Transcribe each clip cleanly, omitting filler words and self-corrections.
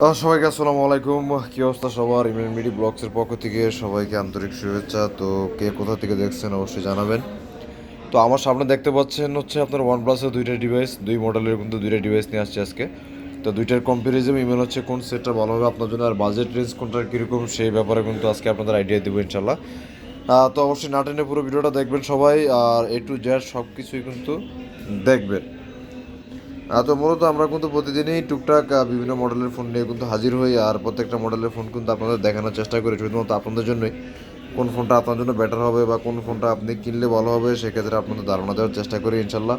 সবাইকে আসসালামু আলাইকুম। কি অবস্থা সবার? ইমরান মিডি ব্লগসের পক্ষ থেকে সবাইকে আন্তরিক শুভেচ্ছা। তো কে কোথা থেকে দেখছেন অবশ্যই জানাবেন। তো আমার সামনে দেখতে পাচ্ছেন হচ্ছে আপনার ওয়ান প্লাসের দুইটা ডিভাইস, দুই মডেলের কিন্তু দুইটা ডিভাইস নিয়ে আসছে আজকে। তো দুইটার কম্পারিজন ইমেল হচ্ছে কোন সেটটা ভালো হবে আপনার জন্য, আর বাজেট রেঞ্জ কোনটার কীরকম সেই ব্যাপারে কিন্তু আজকে আপনাদের আইডিয়া দেবো ইনশাল্লাহ। তো অবশ্যই না টেনে পুরো ভিডিওটা দেখবেন সবাই, আর এ টু জেড সব কিছুই কিন্তু দেখবেন। তো মূলত আমরা কিন্তু প্রতিদিনই টুকটাক বিভিন্ন মডেলের ফোন নিয়ে কিন্তু হাজির হই, আর প্রত্যেকটা মডেলের ফোন কিন্তু আপনাদের দেখানোর চেষ্টা করি শুধুমাত্র আপনাদের জন্যই। কোন ফোনটা আপনার জন্য বেটার হবে বা কোন ফোনটা আপনি কিনলে ভালো হবে সেক্ষেত্রে আপনাদের ধারণা দেওয়ার চেষ্টা করি ইনশাল্লাহ।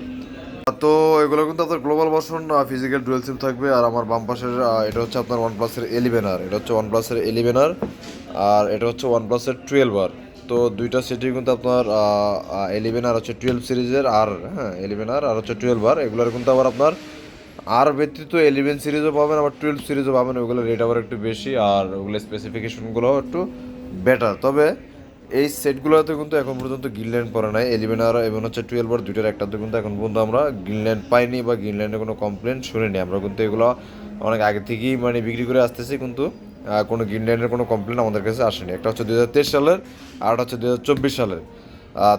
তো এগুলো কিন্তু আপনার গ্লোবাল ভার্সন, ফিজিক্যাল ডুয়েল সিম থাকবে। আর আমার বাম পাশের এটা হচ্ছে আপনার ওয়ান প্লাসের এলিভেন আর, এটা হচ্ছে ওয়ান প্লাসের এলিভেন আর এটা হচ্ছে ওয়ান প্লাসের টুয়েলভ আর। তো দুইটা সেটই কিন্তু আপনার এলিভেন আর হচ্ছে টুয়েলভ সিরিজের, আর হ্যাঁ এলিভেন আর হচ্ছে টুয়েলভ আর, এগুলোর কিন্তু আবার আপনার আর ব্যতীত এলিভেন সিরিজও পাবেন, আবার টুয়েলভ সিরিজও পাবেন। ওগুলোর রেট আবার একটু বেশি, আর ওগুলোর স্পেসিফিকেশনগুলোও একটু বেটার। তবে এই সেটগুলোতে কিন্তু এখন পর্যন্ত গ্রিনল্যান্ড পড়ে নাই। এলিভেন আর এবং হচ্ছে টুয়েলভ আর দুইটার একটাতে কিন্তু এখন পর্যন্ত আমরা গ্রিনল্যান্ড পাইনি বা গ্রিনল্যান্ডের কোনো কমপ্লেন শুনিনি। আমরা কিন্তু এগুলো অনেক আগে থেকেই মানে বিক্রি করে আসতেছি, কিন্তু কোনো গ্রিনল্যান্ডের কোনো কমপ্লেন আমাদের কাছে আসেনি। একটা হচ্ছে 2023 সালের, আর একটা হচ্ছে 2024 সালের।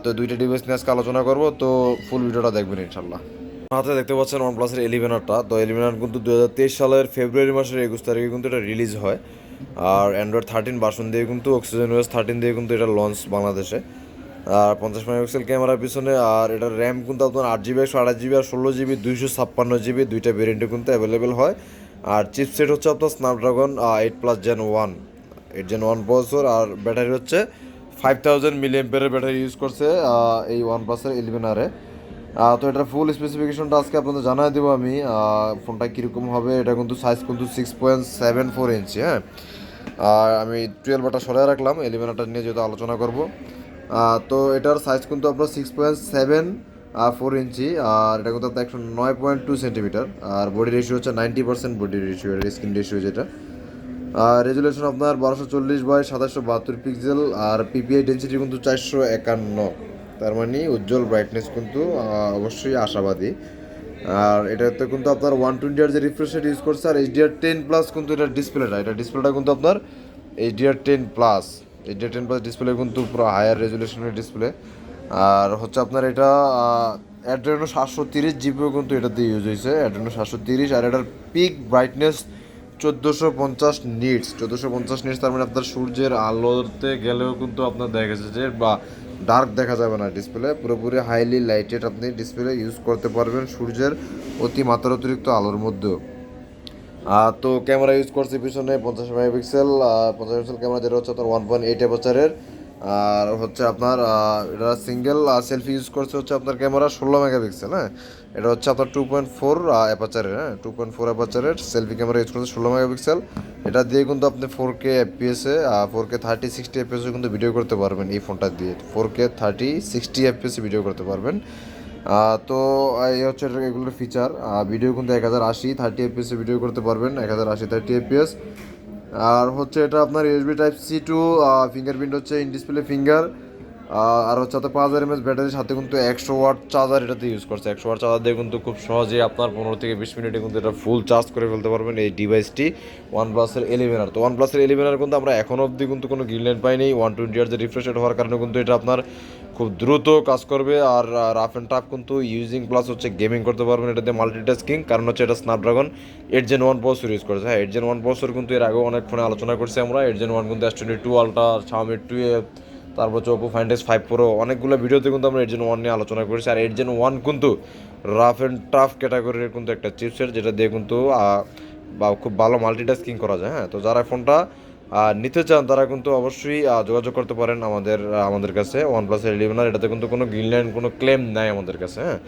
তো দুইটা ডিভাইস নিয়ে আজকে আলোচনা করবো, তো ফুল ভিডিওটা দেখবেন ইনশাল্লাহ। হাতে দেখতে পাচ্ছেন ওয়ান প্লাসের এলিভেনারটা। তো এলিভেনার কিন্তু 2023 সালের ফেব্রুয়ারি মাসের 21 তারিখে কিন্তু এটা রিলিজ হয়। আর অ্যান্ড্রয়েড 13 ভার্সন দিয়ে কিন্তু অক্সিজেন ওএস 13 দিয়ে কিন্তু এটা লঞ্চ বাংলাদেশে। আর 50 মেগাপিক্সেল ক্যামেরার পিছনে, আর এটার র্যাম কিন্তু আপনার 8 জিবি 128 জিবি আর 16 জিবি 256 জিবি দুইটা ভেরিয়েন্টে কিন্তু অ্যাভেলেবেল হয়। আর চিপসেট হচ্ছে আপনার স্ন্যাপড্রাগন 8+Gen 1, 8Gen 1 প্রসেসর। আর ব্যাটারি হচ্ছে 5000 মিলিঅ্যাম্পিয়ারের ব্যাটারি ইউজ করছে এই ওয়ান প্লাসের এলিভেনারে। তো এটার ফুল স্পেসিফিকেশনটা আজকে আপনাদের জানাই দেবো আমি। ফোনটা কীরকম হবে, এটা কিন্তু সাইজ কিন্তু 6.74 ইঞ্চি, হ্যাঁ। আর আমি 12 সরাই রাখলাম, 11 নিয়ে যেহেতু আলোচনা করব। তো এটার সাইজ কিন্তু আপনার 6.74 ইঞ্চি, আর এটা কিন্তু আপনার 109.2 সেন্টিমিটার। আর বডি রেশিও হচ্ছে 90% বডি রেশিও, স্ক্রিন রেশিও যেটা। আর রেজুলেশন আপনার 1240x2772 পিক্সেল। আর পিপিআই ডেন্সিটি কিন্তু 451, তার মানে উজ্জ্বল ব্রাইটনেস কিন্তু অবশ্যই আশাবাদী। আর এটাতে কিন্তু আপনার 120 যে রিফ্রেশ রেট ইউজ করছে, আর HDR10+ কিন্তু এটা ডিসপ্লেটা কিন্তু আপনার HDR10+, HDR10+ ডিসপ্লে কিন্তু পুরো হায়ার রেজুলেশনের ডিসপ্লে। আর হচ্ছে আপনার এটা অ্যাড্রেনো 730 জিবিও কিন্তু এটাতে ইউজ হয়েছে, অ্যাড্রেনো 730। আর এটার পিক ব্রাইটনেস 1450 নিটস, তার মানে আপনার সূর্যের আলোতে গেলেও কিন্তু আপনার দেখা গেছে যে বা ডার্ক দেখা যাবে না ডিসপ্লে, পুরোপুরি হাইলি লাইটেড আপনি ডিসপ্লে ইউজ করতে পারবেন সূর্যের অতিরিক্ত আলোর মধ্যেও। তো ক্যামেরা ইউজ করছি পিছনে 50 মেগাপিক্সেল, 50 মেগাপিক্সেল ক্যামেরা, যেটা হচ্ছে আপনার 1.8 অ্যাপারচারের। আর হচ্ছে আপনার এটা সিঙ্গেল সেলফি ইউজ করছে হচ্ছে আপনার ক্যামেরা 16 মেগাপিক্সেল, হ্যাঁ। এটা হচ্ছে আপনার 2.4 অ্যাপারচারের, হ্যাঁ 2.4 অ্যাপারচারের সেলফি ক্যামেরা ইউজ করছে 16 মেগাপিক্সেল। এটা দিয়ে কিন্তু আপনি 4K এফপিএসে, 4K 30-60 এফপিএসে কিন্তু ভিডিও করতে পারবেন এই ফোনটা দিয়ে। 4K 30-60 এফপিএসে ভিডিও করতে পারবেন। তো এই হচ্ছে এগুলোর ফিচার। ভিডিও কিন্তু 1080 30 এফপিএসে ভিডিও করতে পারবেন, 1080 30 এফপিএস। আর হচ্ছে এটা আপনার USB type C two, fingerprint হচ্ছে ইন ডিসপ্লে ফিঙ্গার। আর হচ্ছে আপনার 5000 mAh ব্যাটারির সাথে কিন্তু 100 ওয়াট চার্জার এটাতে ইউজ করছে। 100 ওয়াট চার্জার দিয়ে কিন্তু খুব সহজেই আপনার 15 থেকে 20 মিনিটে কিন্তু এটা ফুল চার্জ করে ফেলতে পারবেন এই ডিভাইসটি। ওয়ান প্লাসের এলিভেনার, তো ওয়ান প্লাসের এলিভেনার কিন্তু আমরা এখনও অবধি কিন্তু কোনো গ্রিনল্যান্ড পাইনি। 120 যে রিফ্রেশ রেট হওয়ার কারণে কিন্তু এটা আপনার খুব দ্রুত কাজ করবে। আর রাফ অ্যান্ড টাফ কিন্তু ইউজিং প্লাস হচ্ছে গেমিং করতে পারবেন এটাতে মাল্টিটাস্কিং, কারণ হচ্ছে এটা স্ন্যাপড্রাগন 8Gen 1 প্রসেসর ইউজ করেছে। হ্যাঁ 8Gen 1 প্রসেসর কিন্তু এর আগেও অনেক ফোনে আলোচনা করছি আমরা। 8Gen 1 কিন্তু S22 আলট্রা, Xiaomi 12, তারপর হচ্ছে Oppo Find X5 Pro, অনেকগুলো ভিডিওতে কিন্তু আমরা 8Gen 1 নিয়ে আলোচনা করেছি। আর 8Gen 1 কিন্তু রাফ অ্যান্ড টাফ ক্যাটাগরির কিন্তু একটা চিপসেট, যেটা দিয়ে কিন্তু বা খুব ভালো মাল্টিটাস্কিং করা যায়, হ্যাঁ। তো যারা ফোনটা নিতে চান তারা কিন্তু অবশ্যই যোগাযোগ করতে পারেন আমাদের কাছে। ওয়ান প্লাসের এলিভেনার, এটাতে কিন্তু কোনো গ্রিনল্যান্ড কোনো ক্লেম নাই আমাদের কাছে, হ্যাঁ।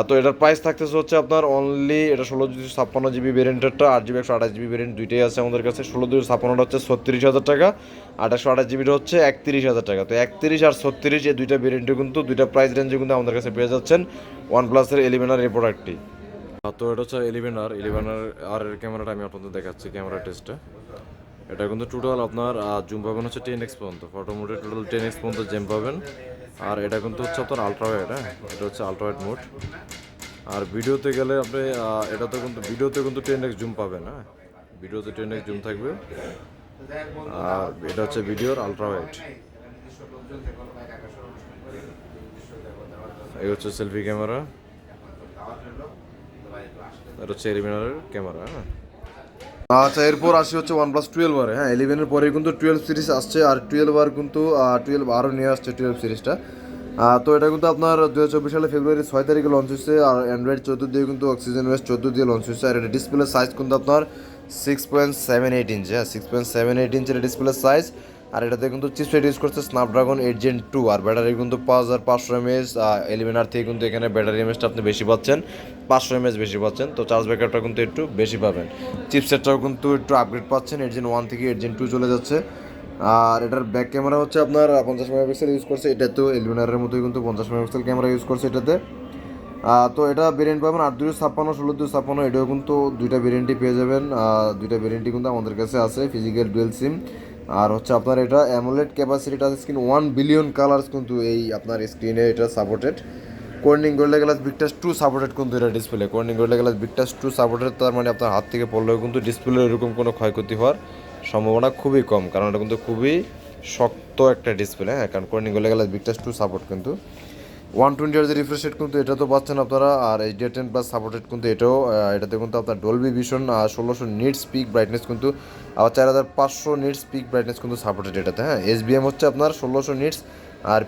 তো এটার প্রাইস থাকতেছে হচ্ছে আপনার অনলি, এটা 16 256 জিবি ভেরিয়েন্টেরটা, 8 জিবি 128 জিবি ভেরিয়েন্ট দুইটাই আছে আমাদের কাছে। 16 256টা হচ্ছে 36,000 টাকা, 128 জিবিটা হচ্ছে 31,000 টাকা। তো 31 আর 36 এই দুইটা ভেরিয়েন্টে কিন্তু দুইটা প্রাইস রেঞ্জে কিন্তু আমাদের কাছে পেয়ে যাচ্ছেন ওয়ান প্লাসের এলিভেনার এই প্রোডাক্টটি। তো এটা হচ্ছে এলিভেনার আর এর ক্যামেরাটা আমি আপনাদের দেখাচ্ছি ক্যামেরা টেস্টটা। এটা কিন্তু টোটাল আপনার জুম পাবেন হচ্ছে 10x পর্যন্ত, ফটো মোডে টোটাল 10x পর্যন্ত জুম পাবেন। আর এটা কিন্তু হচ্ছে আপনার আলট্রা ওয়াইড, হ্যাঁ এটা হচ্ছে আলট্রা ওয়াইড মোড। আর ভিডিওতে গেলে আপনি ভিডিওতে কিন্তু 10x জুম পাবেন, হ্যাঁ ভিডিওতে 10x জুম থাকবে। আর এটা হচ্ছে ভিডিওর আলট্রা ওয়াইড। এই হচ্ছে সেলফি ক্যামেরা, এটা হচ্ছে এলিমিনারের ক্যামেরা। হ্যাঁ, আচ্ছা এরপর আসি হচ্ছে OnePlus 12 আর। হ্যাঁ, 11-এর পরে কিন্তু 12 সিরিজ আসছে, আর 12 আর কিন্তু 12 আরও নিয়ে আসছে 12 সিরিজটা। তো এটা কিন্তু আপনার 2024 সালে ফেব্রুয়ারি 6 তারিখে লঞ্চ হয়েছে, আর অ্যান্ড্রয়েড 14 দিয়ে কিন্তু অক্সিজেন ওএস 14 দিয়ে লঞ্চ হয়েছে। আর এটা ডিসপ্লে সাইজ কিন্তু আপনার 6.78 ইঞ্চ। হ্যাঁ, 6.78 ইঞ্চের ডিসপ্লে সাইজ। আর এটাতে কিন্তু চিপসেট ইউজ করছে স্ন্যাপড্রাগন 8 Gen 2, আর ব্যাটারি কিন্তু 5500 mAh। 11 থেকে কিন্তু এখানে ব্যাটারি এমএসটা আপনি বেশি পাচ্ছেন, 500 mAh বেশি পাচ্ছেন, তো চার্জ ব্যাকআপটা কিন্তু একটু বেশি পাবেন। চিপসেটটাও কিন্তু একটু আপগ্রেড পাচ্ছেন, 8 Gen 1 থেকে 8 Gen 2 চলে যাচ্ছে। আর এটার ব্যাক ক্যামেরা হচ্ছে আপনার 50 মেগাপিক্সেল ইউজ করছে, এটাতেও এলিমিনারের মতোই কিন্তু 50 মেগাপিক্সেল ক্যামেরা ইউজ করছে এটাতে। তো এটা ভেরিয়েন্ট পাবেন 8/256, 16/256, এটাও কিন্তু দুইটা ভেরিয়েন্টই পেয়ে যাবেন। দুইটা ভেরিয়েন্টই কিন্তু আমাদের কাছে আছে, ফিজিক্যাল ডুয়েল সিম। আর হচ্ছে আপনার এটা AMOLED capacity touch screen 1 billion colours কিন্তু এই আপনার স্ক্রিনে এটা supported. Corning gorilla glass big touch 2 supported কিন্তু এটা display, Corning gorilla glass big touch 2 supported. তার মানে আপনার হাত থেকে পড়লেও কিন্তু ডিসপ্লে এরকম কোনো ক্ষয়ক্ষতি হওয়ার সম্ভাবনা খুবই কম, কারণ এটা কিন্তু খুবই শক্ত একটা ডিসপ্লে। হ্যাঁ, কারণ Corning gorilla glass big touch 2 support কিন্তু 120 Hz রিফ্রেশ রেট কিন্তু এটা তো পাচ্ছেন আপনারা। আর HDR10+ সাপোর্টেড কিন্তু এটাও। এটাতে কিন্তু আপনার Dolby vision 1600 nits pick brightness কিন্তু, আবার 4500 নিটস পিক ব্রাইটনেস কিন্তু সাপোর্টেড এটাতে। হ্যাঁ, SBM হচ্ছে আপনার 1600 নিটস, আর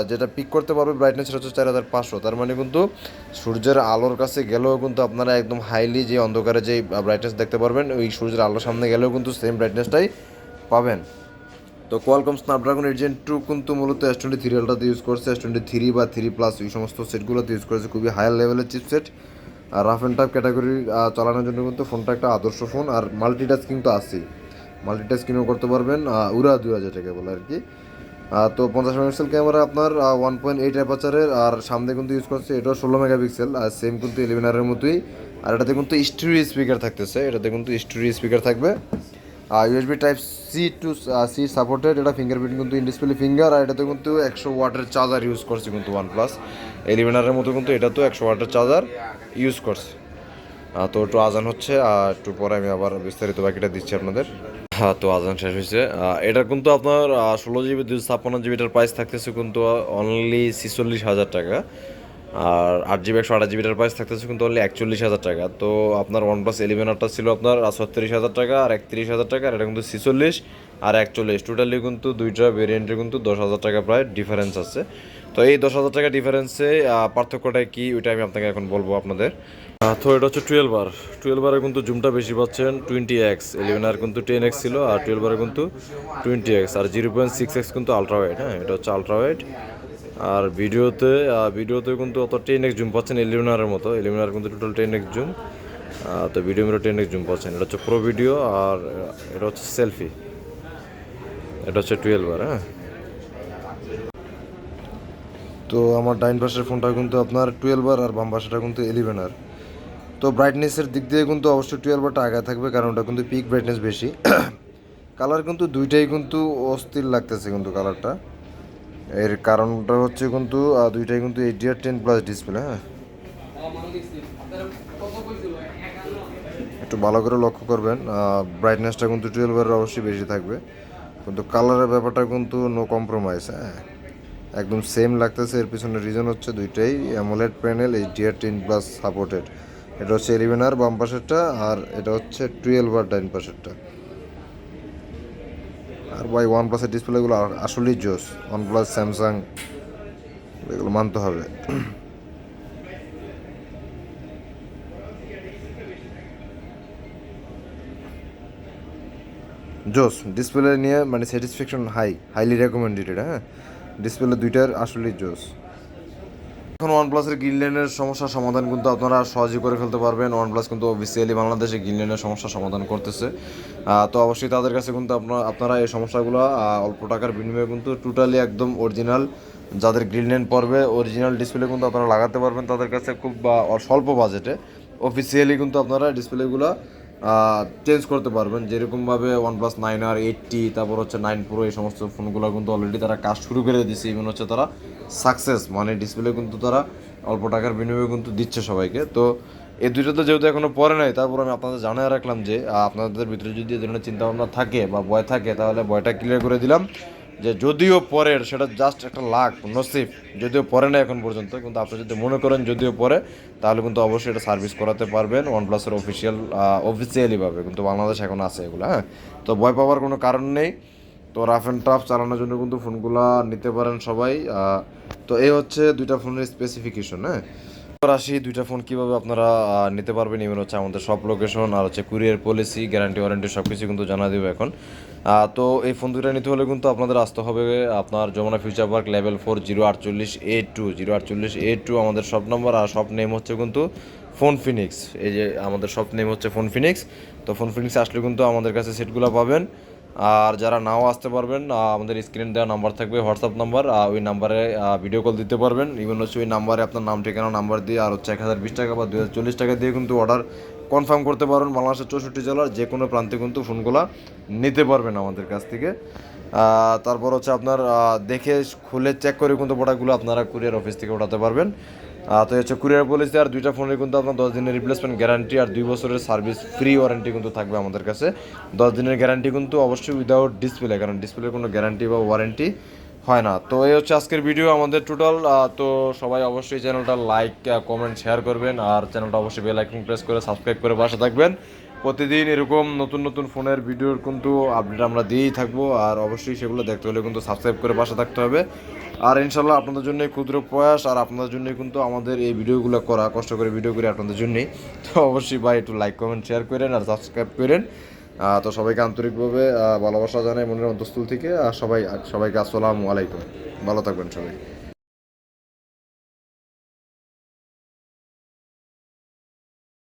যেটা পিক করতে পারবে ব্রাইটনেস সেটা হচ্ছে 4500। তার মানে কিন্তু সূর্যের আলোর কাছে গেলেও কিন্তু আপনারা একদম হাইলি যে অন্ধকারে যে ব্রাইটনেস দেখতে পারবেন, ওই সূর্যের আলোর সামনে গেলেও কিন্তু সেম ব্রাইটনেসটাই পাবেন। তো কোয়ালকম স্ন্যাপড্রাগন 8 Gen 2 কিন্তু মূলত S23 আলট্রাতে ইউজ করছে, S23 বা 3+ এই সমস্ত সেটগুলোতে ইউজ করেছে, খুবই হায়ার লেভেলের চিপসেট। আর রাফ অ্যান্ড টাফ ক্যাটাগরি চালানোর জন্য কিন্তু ফোনটা একটা আদর্শ ফোন। আর মাল্টিটাস্কিং তো আছেই, মাল্টিটাস্কিংও করতে পারবেন, উড়া 2000 যেটাকে বলে আর কি। তো 50 মেগাপিক্সেল ক্যামেরা আপনার 1.8 অ্যাপাচারের, আর সামনে কিন্তু ইউজ করছে এটাও 16 মেগাপিক্সেল, আর সেম কিন্তু 11 মতোই। আর এটাতে কিন্তু স্টিরিও স্পিকার থাকতেছে, এটাতে কিন্তু স্টিরিও স্পিকার থাকবে। USB টাইপ C সাপোর্টেড, এটা ফিঙ্গারপ্রিন্ট কিন্তু ইন ডিসপ্লে ফিঙ্গার। আর এটাতে কিন্তু 100 ওয়াটের চার্জার ইউজ করছে কিন্তু OnePlus 11 মতো কিন্তু এটা তো 100 ওয়াটের চার্জার ইউজ করছে। তো একটু আজান হচ্ছে, আর একটু পরে আমি আবার বিস্তারিত বাকিটা দিচ্ছি আপনাদের। হ্যাঁ, তো আজান শেষ হয়েছে। এটা কিন্তু আপনার 16GB 256GB প্রাইস থাকতেছে কিন্তু অনলি 46,000 টাকা। আর 8GB 128GBটার প্রাইস থাকতেছে কিন্তু অনলি 41,000 টাকা। তো আপনার OnePlus 11 ছিল আপনার 36,000 টাকা আর 31,000 টাকা, আর এটা কিন্তু 46 আর 41, টোটালি কিন্তু দুইটা ভেরিয়েন্টের কিন্তু 10,000 টাকা প্রায় ডিফারেন্স আছে। তো এই 10,000 টাকা ডিফারেন্সে পার্থক্যটা কি ওইটা আমি আপনাকে এখন বলবো আপনাদের। তো এটা হচ্ছে 12 কিন্তু জুমটা বেশি পাচ্ছেন 20x, 11 কিন্তু 10x ছিল, আর 12 কিন্তু 20x, আর 0.6x কিন্তু আলট্রা ওয়াইড। হ্যাঁ, এটা হচ্ছে আলট্রা ওয়াইড। আর ভিডিওতে কিন্তু অত 10x জুম পাচ্ছেন 11 মতো, 11 কিন্তু টোটাল 10x জুম। তো ভিডিও মিরর 10x জুম পাচ্ছেন, এটা হচ্ছে প্রো ভিডিও। আর এটা হচ্ছে সেলফি, এটা হচ্ছে 12। হ্যাঁ, তো আমার ডাইন পাশের ফোনটা কিন্তু আপনার 12 আর বাম পাশেটা কিন্তু 11। তো ব্রাইটনেসের দিক দিয়ে কিন্তু অবশ্যই 12টা আগে থাকবে, কারণ ওটা কিন্তু পিক ব্রাইটনেস বেশি। কালার কিন্তু দুইটাই কিন্তু অস্থির লাগতেছে কিন্তু কালারটা। এর কারণটা হচ্ছে কিন্তু দুইটাই কিন্তু HDR10+ ডিসপ্লে। হ্যাঁ, একটু ভালো করে লক্ষ্য করবেন, ব্রাইটনেসটা কিন্তু 12 অবশ্যই বেশি থাকবে, কিন্তু কালারের ব্যাপারটা কিন্তু নো কম্প্রোমাইজ। হ্যাঁ, একদম সেম লাগতেছে। এর পিছনে রিজন হচ্ছে দুইটাই অ্যামোলেড প্যানেল HDR10+ সাপোর্টেড। এটা হচ্ছে 11 বাম পাশেরটা, আর এটা হচ্ছে 12 ডাইন পাশেরটা। আর ভাই OnePlus-এর ডিসপ্লেগুলো আসলেই জোস, OnePlus, স্যামসাং এগুলো মানতে হবে। জোস ডিসপ্লে নিয়ে মানে স্যাটিসফ্যাকশন হাইলি রেকমেন্ডেড। হ্যাঁ, ডিসপ্লে দুইটার আসলেই জোস। এখন OnePlus-এর গ্রিন লাইনের সমস্যার সমাধান কিন্তু আপনারা সহজেই করে ফেলতে পারবেন। OnePlus কিন্তু অফিসিয়ালি বাংলাদেশে গ্রিন লাইনের সমস্যার সমাধান করতেছে। তো অবশ্যই তাদের কাছে কিন্তু আপনারা এই সমস্যাগুলো অল্প টাকার বিনিময়ে কিন্তু টোটালি একদম অরিজিনাল, যাদের গ্রিন লাইন পড়বে অরিজিনাল ডিসপ্লে কিন্তু আপনারা লাগাতে পারবেন তাদের কাছে খুব স্বল্প বাজেটে। অফিসিয়ালি কিন্তু আপনারা ডিসপ্লেগুলো চেঞ্জ করতে পারবেন, যেরকমভাবে OnePlus 9R, 8T, তারপর হচ্ছে 9 Pro, এই সমস্ত ফোনগুলো কিন্তু অলরেডি তারা কাজ শুরু করে দিচ্ছে। ইভেন হচ্ছে তারা সাকসেস মানে ডিসপ্লে কিন্তু তারা অল্প টাকার বিনিময়ে কিন্তু দিচ্ছে সবাইকে। তো এই দুইটা তো যেহেতু এখনো পরে নাই, তারপর আমি আপনাদের জানিয়ে রাখলাম যে আপনাদের ভিতরে যদি এই ধরনের চিন্তাভাবনা থাকে বা ভয় থাকে, তাহলে ভয়টা ক্লিয়ার করে দিলাম যে যদিও পরের, সেটা জাস্ট একটা লাখ নসিব, যদিও পরে না এখন পর্যন্ত, কিন্তু আপনি যদি মনে করেন যদিও পরে, তাহলে কিন্তু অবশ্যই এটা সার্ভিস করাতে পারবেন ওয়ানপ্লাসের অফিসিয়ালিভাবে, কিন্তু বাংলাদেশ এখন আছে এগুলো, হ্যাঁ। তো ভয় পাওয়ার কোনো কারণ নেই। তো রাফ অ্যান্ড টাফ চালানোর জন্য কিন্তু ফোনগুলো নিতে পারেন সবাই। তো এই হচ্ছে দুইটা ফোনের স্পেসিফিকেশন, হ্যাঁ। এবার আসি দুইটা ফোন কীভাবে আপনারা নিতে পারবেন। ইভেন হচ্ছে আমাদের সব লোকেশন আর হচ্ছে কুরিয়ার পলিসি, গ্যারান্টি ওয়ারেন্টি সব কিছু কিন্তু জানা দেবো এখন। তো এই ফোন দুটো নিতে হলে কিন্তু আপনাদের আসতে হবে আপনার Jamuna future park level 4 048A2 আমাদের শপ নম্বর, আর শপ নেম হচ্ছে কিন্তু ফোন ফিনিক্স। এই যে আমাদের শপ নেম হচ্ছে ফোন ফিনিক্স। তো ফোন ফিনিক্স আসলে কিন্তু আমাদের কাছে সেটগুলো পাবেন। আর যারা নাও আসতে পারবেন, আমাদের স্ক্রিনে দেওয়া নাম্বার থাকবে, হোয়াটসঅ্যাপ নাম্বার, ওই নাম্বারে ভিডিও কল দিতে পারবেন। ইভেন হচ্ছে ওই নাম্বারে আপনার নাম ঠিকানা নাম্বার দিয়ে আর হচ্ছে 1020 টাকা বা 2040 টাকা দিয়ে কিন্তু অর্ডার কনফার্ম করতে পারবেন। বাংলাদেশের 64 জেলার যে কোনো প্রান্তে কিন্তু ফোনগুলো নিতে পারবেন আমাদের কাছ থেকে। তারপর হচ্ছে আপনার দেখে খুলে চেক করে কিন্তু প্রোডাক্টগুলো আপনারা কুরিয়ার অফিস থেকে ওঠাতে পারবেন। তো হচ্ছে কুরিয়ার পলিসি, আর দুইটা ফোনের কিন্তু আপনার 10 দিনের রিপ্লেসমেন্ট গ্যারান্টি আর 2 বছরের সার্ভিস ফ্রি ওয়ারেন্টি কিন্তু থাকবে আমাদের কাছে। 10 দিনের গ্যারান্টি কিন্তু অবশ্যই উইদাউট ডিসপ্লে, কারণ ডিসপ্লের কোনো গ্যারান্টি বা ওয়ারেন্টি হয় না। তো এই হচ্ছে আজকের ভিডিও আমাদের টোটাল। তো সবাই অবশ্যই চ্যানেলটা লাইক কমেন্ট শেয়ার করবেন, আর চ্যানেলটা অবশ্যই বেল আইকন প্রেস করে সাবস্ক্রাইব করে পাশে থাকবেন। প্রতিদিন এরকম নতুন নতুন ফোনের ভিডিওর কিন্তু আপডেট আমরা দিয়েই থাকবো, আর অবশ্যই সেগুলো দেখতে হলে কিন্তু সাবস্ক্রাইব করে পাশে থাকতে হবে। আর ইনশাল্লাহ আপনাদের জন্য ক্ষুদ্র প্রয়াস, আর আপনাদের জন্যই কিন্তু আমাদের এই ভিডিওগুলো করা, কষ্ট করে ভিডিও করে আপনাদের জন্যই। তো অবশ্যই ভাই একটু লাইক কমেন্ট শেয়ার করেন আর সাবস্ক্রাইব করেন। তো সবাইকে আন্তরিকভাবে ভালোবাসা জানাই মনের অন্তঃস্থল থেকে। আর সবাইকে আসসালামু আলাইকুম, ভালো থাকবেন সবাই।